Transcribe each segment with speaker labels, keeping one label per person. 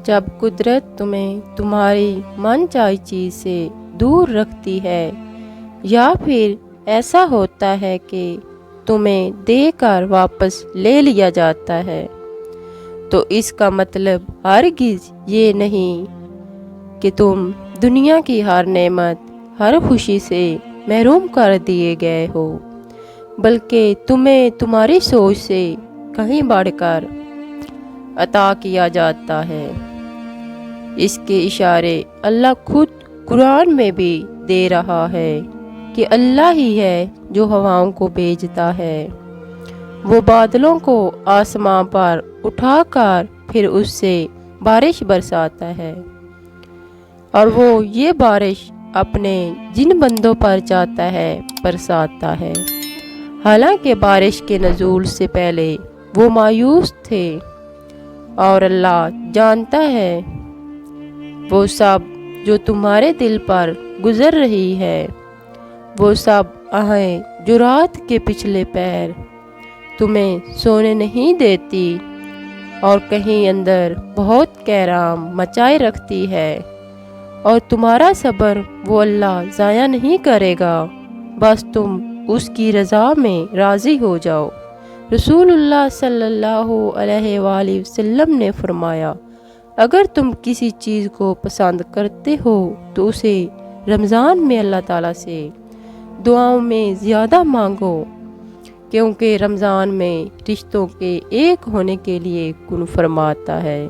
Speaker 1: جب قدرت تمہیں تمہاری من چاہی چیز سے دور رکھتی ہے یا پھر ایسا ہوتا ہے کہ تمہیں دے کر واپس لے لیا جاتا ہے تو اس کا مطلب ہرگز یہ نہیں کہ تم دنیا کی ہر نعمت ہر خوشی سے محروم کر دیے گئے ہو، بلکہ تمہیں تمہاری سوچ سے کہیں بڑھ کر عطا کیا جاتا ہے۔ اس کے اشارے اللہ خود قرآن میں بھی دے رہا ہے کہ اللہ ہی ہے جو ہواؤں کو بھیجتا ہے، وہ بادلوں کو آسمان پر اٹھا کر پھر اس سے بارش برساتا ہے، اور وہ یہ بارش اپنے جن بندوں پر چاہتا ہے برساتا ہے۔ حالانکہ بارش کے نزول سے پہلے وہ مایوس تھے، اور اللہ جانتا ہے وہ سب جو تمہارے دل پر گزر رہی ہے، وہ سب آہیں جو رات کے پچھلے پہر تمہیں سونے نہیں دیتی اور کہیں اندر بہت کہرام مچائے رکھتی ہے، اور تمہارا صبر وہ اللہ ضائع نہیں کرے گا، بس تم اس کی رضا میں راضی ہو جاؤ۔ رسول اللہ صلی اللہ علیہ وآلہ وسلم نے فرمایا، اگر تم کسی چیز کو پسند کرتے ہو تو اسے رمضان میں اللہ تعالیٰ سے دعاؤں میں زیادہ مانگو، کیونکہ رمضان میں رشتوں کے ایک ہونے کے لیے کن فرماتا ہے،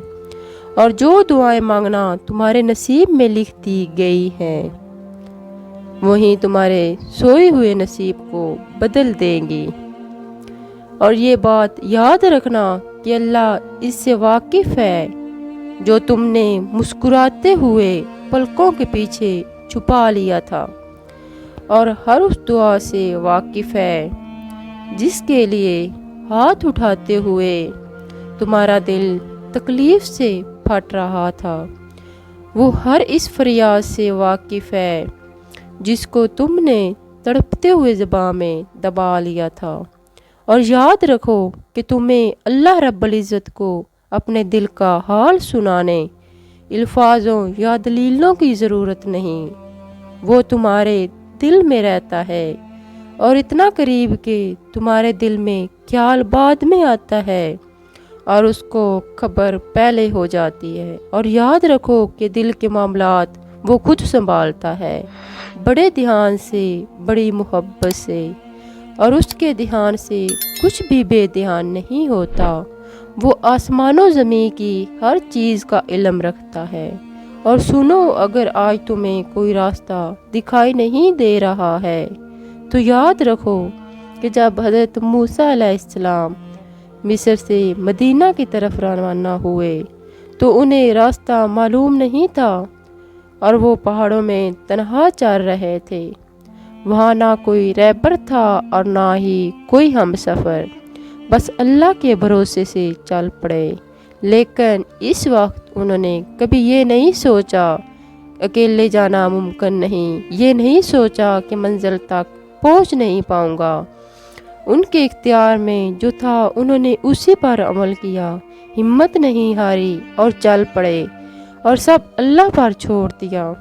Speaker 1: اور جو دعائیں مانگنا تمہارے نصیب میں لکھ دی گئی ہیں وہی تمہارے سوئے ہوئے نصیب کو بدل دیں گی۔ اور یہ بات یاد رکھنا کہ اللہ اس سے واقف ہے جو تم نے مسکراتے ہوئے پلکوں کے پیچھے چھپا لیا تھا، اور ہر اس دعا سے واقف ہے جس کے لیے ہاتھ اٹھاتے ہوئے تمہارا دل تکلیف سے پھٹ رہا تھا، وہ ہر اس فریاد سے واقف ہے جس کو تم نے تڑپتے ہوئے زبان میں دبا لیا تھا۔ اور یاد رکھو کہ تمہیں اللہ رب العزت کو اپنے دل کا حال سنانے الفاظوں یا دلیلوں کی ضرورت نہیں، وہ تمہارے دل میں رہتا ہے، اور اتنا قریب کہ تمہارے دل میں خیال بعد میں آتا ہے اور اس کو خبر پہلے ہو جاتی ہے۔ اور یاد رکھو کہ دل کے معاملات وہ خود سنبھالتا ہے، بڑے دھیان سے، بڑی محبت سے، اور اس کے دھیان سے کچھ بھی بے دھیان نہیں ہوتا۔ وہ آسمان و زمین کی ہر چیز کا علم رکھتا ہے۔ اور سنو، اگر آج تمہیں کوئی راستہ دکھائی نہیں دے رہا ہے تو یاد رکھو کہ جب حضرت موسیٰ علیہ السلام مصر سے مدینہ کی طرف روانہ ہوئے تو انہیں راستہ معلوم نہیں تھا، اور وہ پہاڑوں میں تنہا چل رہے تھے، وہاں نہ کوئی رہبر تھا اور نہ ہی کوئی ہم سفر، بس اللہ کے بھروسے سے چل پڑے۔ لیکن اس وقت انہوں نے کبھی یہ نہیں سوچا اکیلے جانا ممکن نہیں، یہ نہیں سوچا کہ منزل تک پہنچ نہیں پاؤں گا۔ ان کے اختیار میں جو تھا انہوں نے اسی پر عمل کیا، ہمت نہیں ہاری اور چل پڑے، اور سب اللہ پر چھوڑ دیا،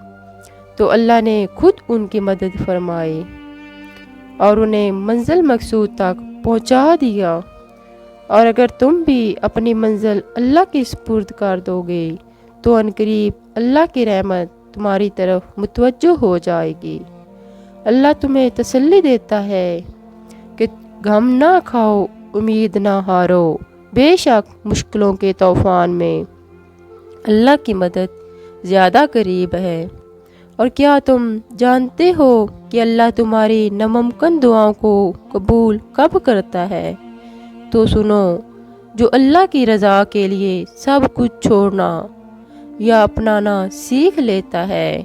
Speaker 1: تو اللہ نے خود ان کی مدد فرمائی اور انہیں منزل مقصود تک پہنچا دیا۔ اور اگر تم بھی اپنی منزل اللہ کے سپرد کر دو گے تو عنقریب اللہ کی رحمت تمہاری طرف متوجہ ہو جائے گی۔ اللہ تمہیں تسلی دیتا ہے کہ غم نہ کھاؤ، امید نہ ہارو، بے شک مشکلوں کے طوفان میں اللہ کی مدد زیادہ قریب ہے۔ اور کیا تم جانتے ہو کہ اللہ تمہاری ناممکن دعاؤں کو قبول کب کرتا ہے؟ تو سنو، جو اللہ کی رضا کے لیے سب کچھ چھوڑنا یا اپنانا سیکھ لیتا ہے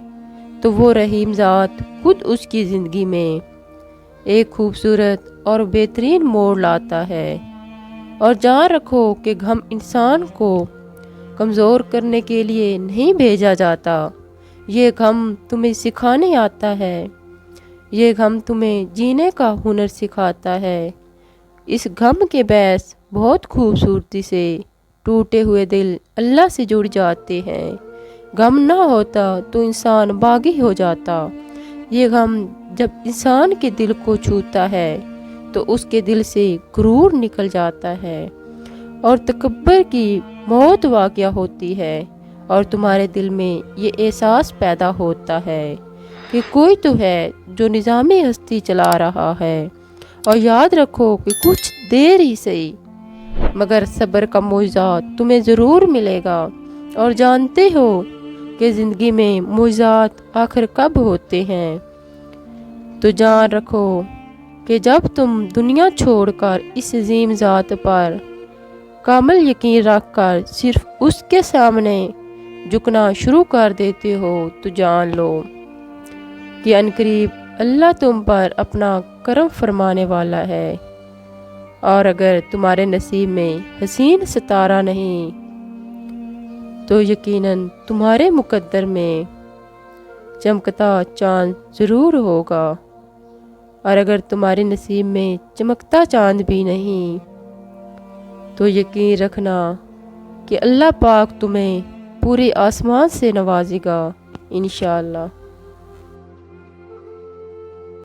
Speaker 1: تو وہ رحیم ذات خود اس کی زندگی میں ایک خوبصورت اور بہترین موڑ لاتا ہے۔ اور جان رکھو کہ غم انسان کو کمزور کرنے کے لیے نہیں بھیجا جاتا، یہ غم تمہیں سکھانے آتا ہے، یہ غم تمہیں جینے کا ہنر سکھاتا ہے۔ اس غم کے باعث بہت خوبصورتی سے ٹوٹے ہوئے دل اللہ سے جڑ جاتے ہیں۔ غم نہ ہوتا تو انسان باغی ہو جاتا۔ یہ غم جب انسان کے دل کو چھوتا ہے تو اس کے دل سے غرور نکل جاتا ہے اور تکبر کی موت واقع ہوتی ہے، اور تمہارے دل میں یہ احساس پیدا ہوتا ہے کہ کوئی تو ہے جو نظام ہستی چلا رہا ہے، اور یاد رکھو کہ کچھ دیر ہی صحیح مگر صبر کا معجزہ تمہیں ضرور ملے گا۔ اور جانتے ہو کہ زندگی میں معجزات آخر کب ہوتے ہیں؟ تو جان رکھو کہ جب تم دنیا چھوڑ کر اس عظیم ذات پر کامل یقین رکھ کر صرف اس کے سامنے جھکنا شروع کر دیتے ہو، تو جان لو کہ عنقریب اللہ تم پر اپنا کرم فرمانے والا ہے۔ اور اگر تمہارے نصیب میں حسین ستارہ نہیں تو یقیناً تمہارے مقدر میں چمکتا چاند ضرور ہوگا، اور اگر تمہارے نصیب میں چمکتا چاند بھی نہیں تو یقین رکھنا کہ اللہ پاک تمہیں پورے آسمان سے نوازے گا انشاءاللہ۔